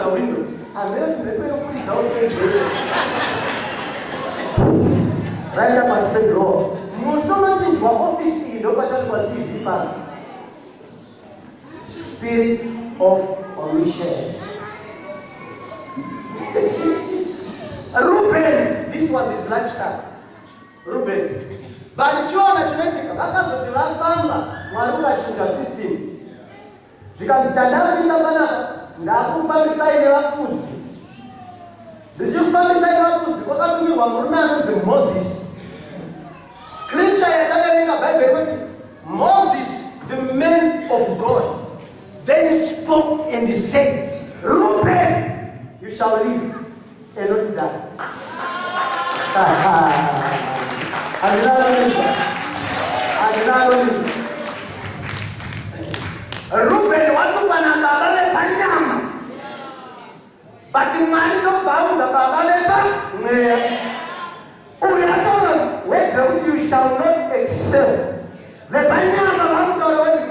the window. I'm going to put it outside. Right up and say, "Go." Musono to office in the Spirit of omission. Reuben, this was his lifestyle. Reuben. But the children genetic, because of the last family, Maruka sugar system. Because the Tadana, the family side of food. The Jew family side of food, because to me, one Moses. Scripture Bible, Moses, the man of God, then spoke and he said, Reuben, you shall live and not die. Reuben, what to Panama, Panama. But in my no bound the Baba, whether you shall not excel. The Panama,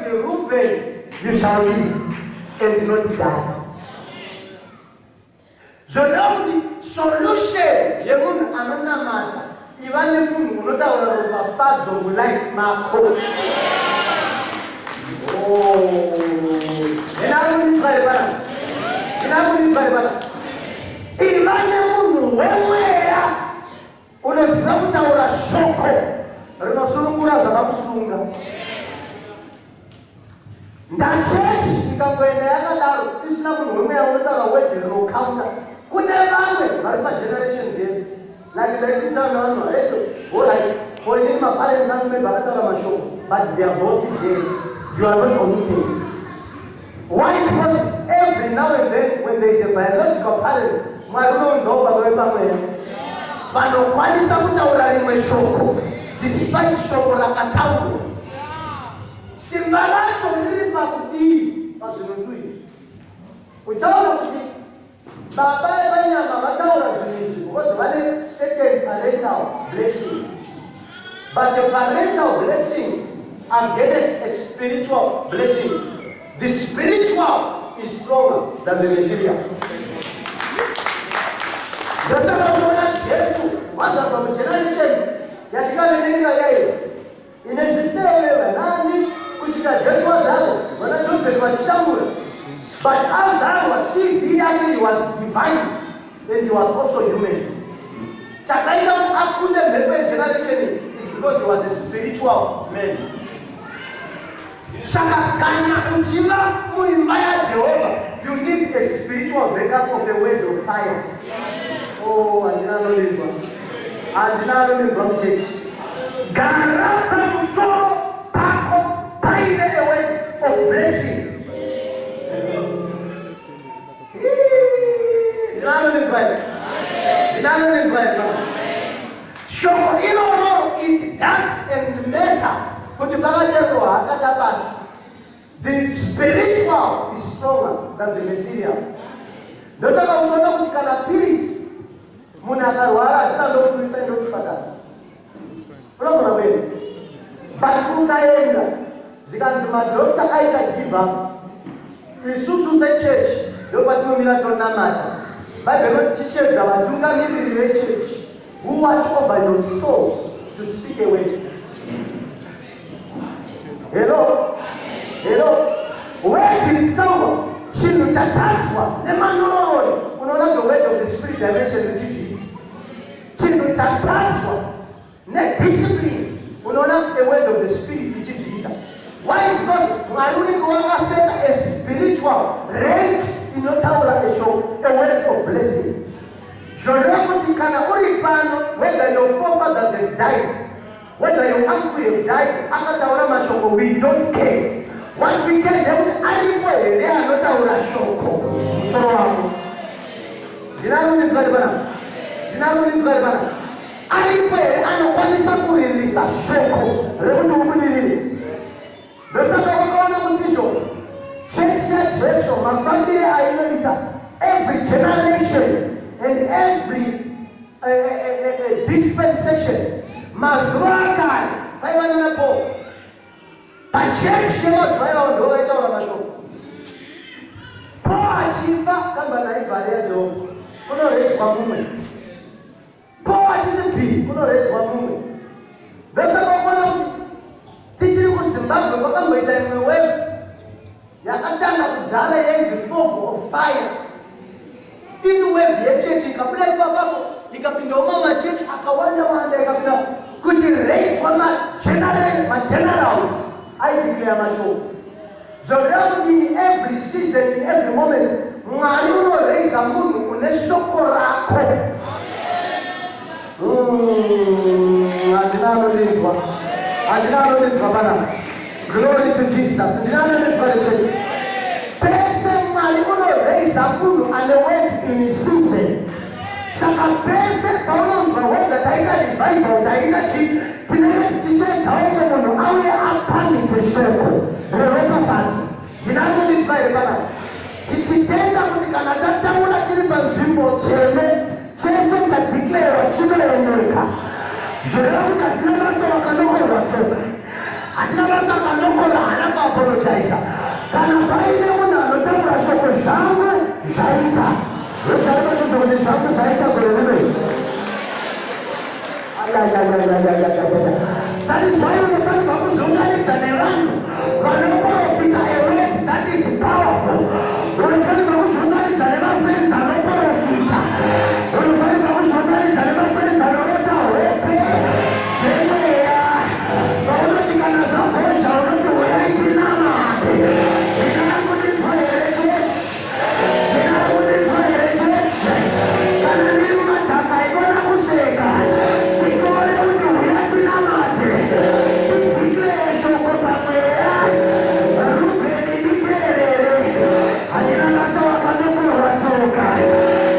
the Reuben, you shall live and not die. The solution, you won't another matter. Even if you know that part of life, Marco. Oh, and I will try that. And I will try that. Even if you know unasauta ora shoko rinosulungura zakamusunga ndachechi ikakwenda yakadaro isina munhu wemwe yaotaura wedhi rinokaunta kune vamwe vari pageneration day lakidaititanavanhu eto olai oini maparents angu maybe akataura mashoko but they are both dead. You are not committed. Why? Because every now and then when there is a biological parent mwari unounzawo baba vepamwe vanokwanisa kutaura rimwe shoko despite shoko rakataurwa. Simba racho riri pakudii pazvinhu izvi. Kutaura kuti baba vanyama vataura zvinhu izvi because vane second parental blessing. But the parental blessing against a spiritual blessing. The spiritual is stronger than the material. That's what Jesus was from generation. Yatikaleninga yeye. Inajitewa nani kushika Yesu wao. Wanajua kwa changura. But as I was seeing, he was divine and he was also human. Chakaina akule mebe generation is because he was a spiritual man. Shaka kanya kuchima muimbaya Jehovah. You need a spiritual backup of a word of fire. Oh, I did not know it. I did not know it from church. Garapa musoro pako paide a word of blessing. Did not know it right. Did not know it right. Shoko ilo it does and matter. The spiritual is stronger than the material. Those are the kind of peace. Munakarwara, I don't know if I don't know. Problem is, but Kukaenda, the Kantumadota, I can give up. In Susu church, nobody will not know matter. But the Lord teaches that you can live in a church who watch over your souls to speak away. Hello? Hello? Where did someone? She looked at that one. The man no unaona the word of the spirit dimension teaching. She looked at that one. Next discipline. Unaona the word of the spirit teaching. Why? Because Maruni Kuanga said a spiritual rank in not a show, a word of blessing. Whether your forefathers have died, whether your uncle have died, we don't care. Once we get them anyway, they are not our shoko. So, you know what is very bad? You know what is very bad? Anyway, I know what is happening in this shoko. My family, I know that every generation and every dispensation, Mazwaka, I want to know. But church, they must find out the way to our show. Paul achifa kamba naibhari yaJobho kunoredzwa mumwe. Paul achiti kunoredzwa mumwe. Ndosakaona tichiri kuZimbabwe kwakamboita imwe wave yakatanga kudhara yenzi fog of fire. Ini wave yechechi ikabuda ipapapo ikapindawo mamachechi akawanda wanda ikapinda kuti raise magenerals aideclare mashoko. Zvoreva in every season, in every moment, Mwari unoraise munhu une shoko rako. Handina anodinzwa bana. Glory to Jesus. Handina anodinzwa lechechi. Pese Mwari unoraise munhu ane word in season. Saka pese paunomva wega taita revival taita tinenge tichiendawo munhu auye apanike shoko reropafadzi. Ndinanodinzwa here bana. Tichitenda kuti kana tataura tiri panzvimbo tsvene chese chadeclarewa chinooneka. Zvoreva kuti hatina basa vakanokorwa tsoka, hatina basa vakanokorwa hana kuapologiza. Kana paine munhu anotaura shoko zvangu zvaita rotarimatozokuti zvangu zvaita gore rimwe. That is why unofanirwa kuzunganidza nevanhu vanoprofita a word that is powerful. Unofanirwa kuzunganidza nevafriends anoprofita. Unofanirwa kuzunganidza nevafriends anorota hope dzemweya. Vaunoti kana zvagozha unoti uyai tinamate. Ndinakudinzwa here chechi. Ndinakudinzwa here chechi. Kana ndiri madhaka ikona kuseka ndikore kuti uyai tinamate. Tideclare shoko pamweya. Rubeni diterere. Handina basa vakanokorwa tsoka.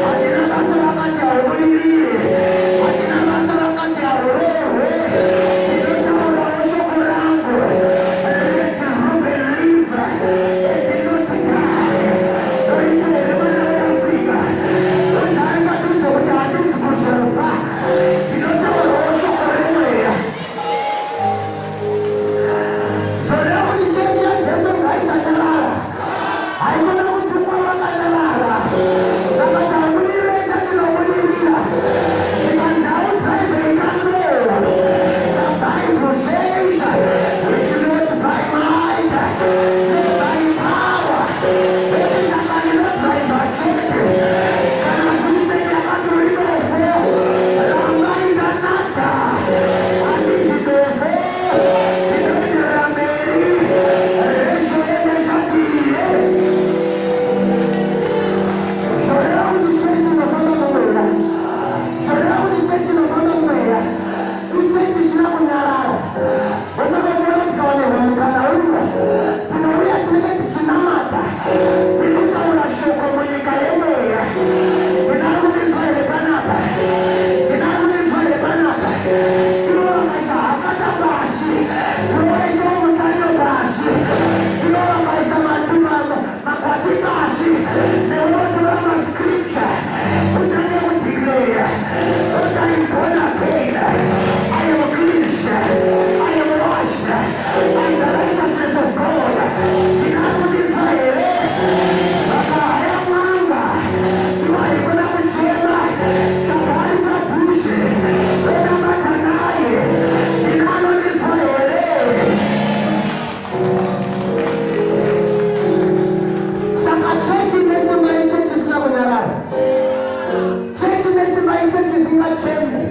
Handina basa vakati haurire. Handina basa vakati haurehwe. Ndinotaurawo shoko rangu. Let Ruben live. Let him not die. Ndoitere mwana weAfrica. Ndotari padhuze kuti handisi kuzofa. Ndinotaurawo shoko remweya. Zvoreva kuti chechi yaJesu ngaisanyarara. Haikona kutumwa vakanyarara. Vakati hamudirenda ndinomudirira. Tikanzi haudrive ikandoro. The Bible says it's not by might, not by power. Saka ndinodriva chete. Kana zvise ndakandoribefo. Ramaidanata. Handizibefo. Ndinoenderera mberi. Resho yedeshadire. Zvoreva kuti chechi inofamba mumweya. Zvoreva kuti chechi inofamba mumweya. Ichechi isina kunyarara. Vasakatora tikaonehwa mukana uno. Tinouya tinenge tichinamata. Tirikutaura shoko munyika yemweya. Ndinakudinzwa here panapa. Ndinakudinzwa here panapa. Ivo vakaisa hakata pashi. Ivo vaisa mutanyo pashi. Ivo vakaisa makwati pashi. Nevotora mascripture. Utange kudeclare. What I am born again. I am cleansed. I am washed. By the righteousness of God. Ndinakudinzwa here. Vakahaya mwanga. Ivo aikona kuchema. Chakari padhuze. Venamata naye. Ndinakudinzwa here. Saka chechi nesimba ichechi isina kunyarara. Chechi nesimba ichechi isingachembe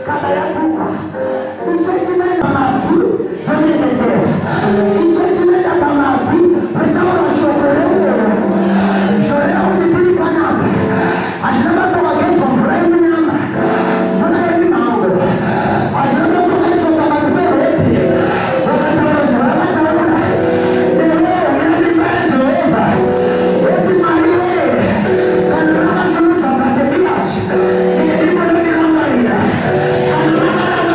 kana yatukwa. Ichechi inoenda mabvi yonyengetera. Ichechi inoenda pamabvi retaura shoko remweya. Zvoreva kuti tiri panapa. Hazvina basa vakagezwa mvura yemunyama. Mvura yemimhango. Hazvina basa vakaiswa pakati pereti. Vakataura zvavakataura. Newewo uyaimba yaJehovha. Weti Mwari wee. Kana vakasunudza Bartimaeus. Iye ndipo ndinodiramarira. Kana vakada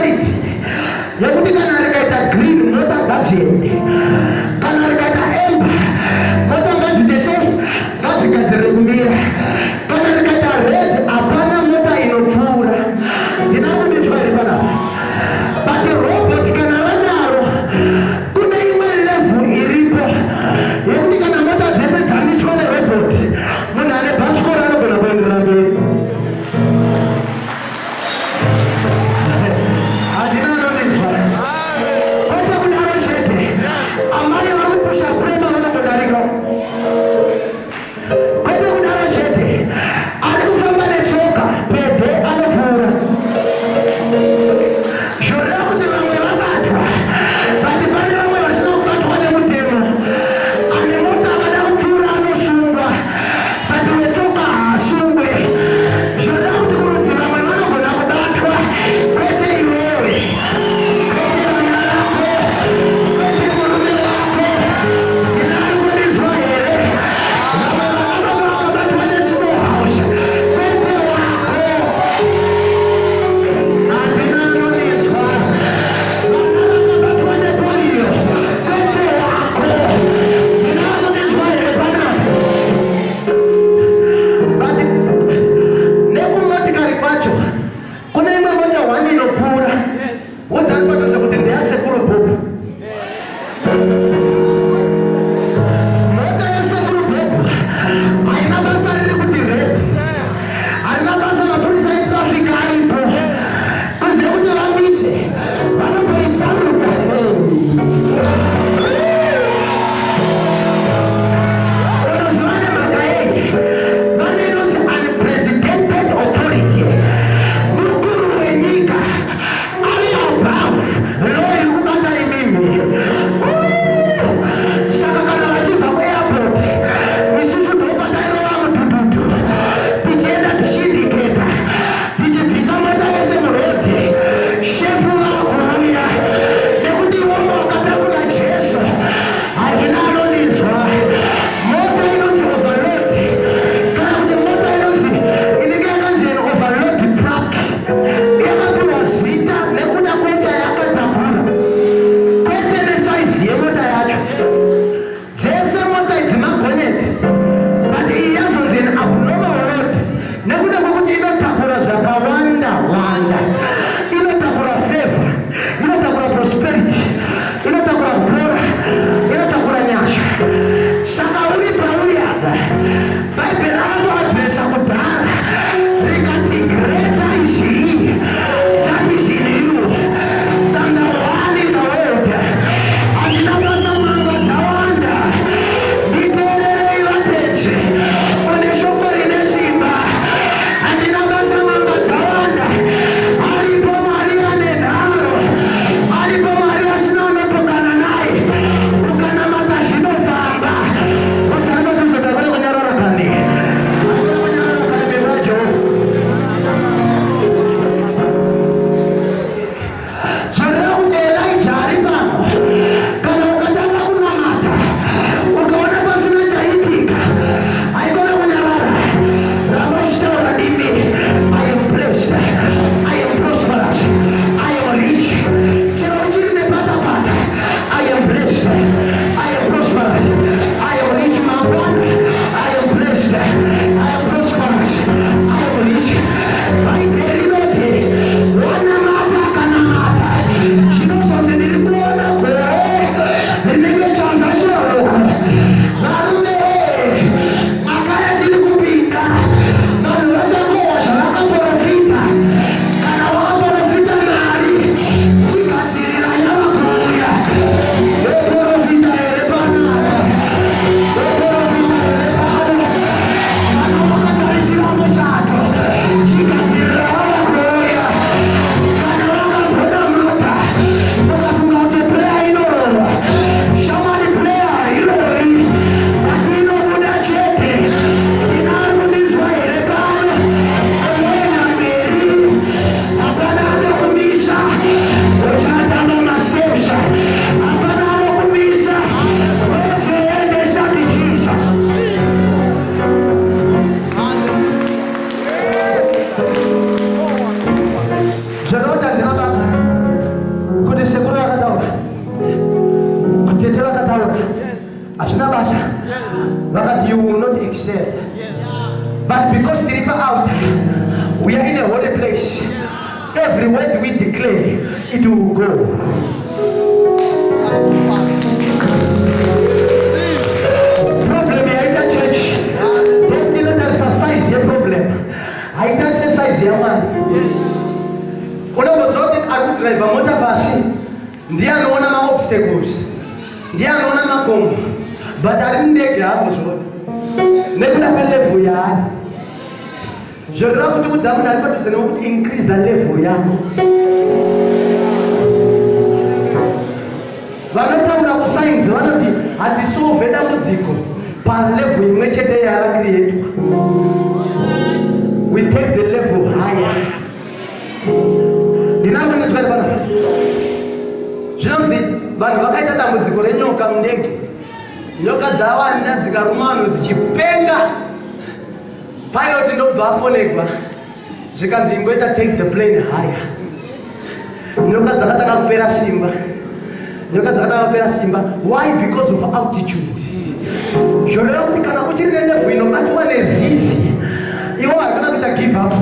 functionality yekuti kana rikaita green mota ngadziende, kana rikaita amber mota ngadziite sei, ngadzigadzire kumira, kana rikaita red hapana mota inopfuura. Ndinakumitwari panapa but robot kana vanaro kune imwe level iripo yekuti kana mota dzese dzamiswa nerobot munhu ane bhasikoro anogona kuenderera mberi. Handina anomitwa kwete kudaro chete, amai vari kupusha kurema vanongodarika kwete kudaro chete, every word we declare, it will go. Problem here in the church. Don't feel that exercise your problem. I can exercise your man. When I was out, I would drive a motor bus. They are one of my obstacles. They are one of my combo. But I didn't take it. Never level ya. Je dois vous dire que vous increase la level ya. Vanotanga ku science vanoti atisolve dambudziko pa level imwe chete yara create. We take the level higher. Ndinamwe zvali bana. Zvinonzi vanhu vakaita dambudziko renyoka mundege. Nyoka dzawanda dzikarumano dzichipenga. Pilot ndobva afonegwa. Zvikanzi ingoita take the plane higher. Nyoka dzakatanga kupera simba. Nyoka dzakatanga kupera simba. Why? Because of altitude. Zvoreva kuti kana uchiri nelevel inobatiwa nezizi, iwo hakuna kuita give up.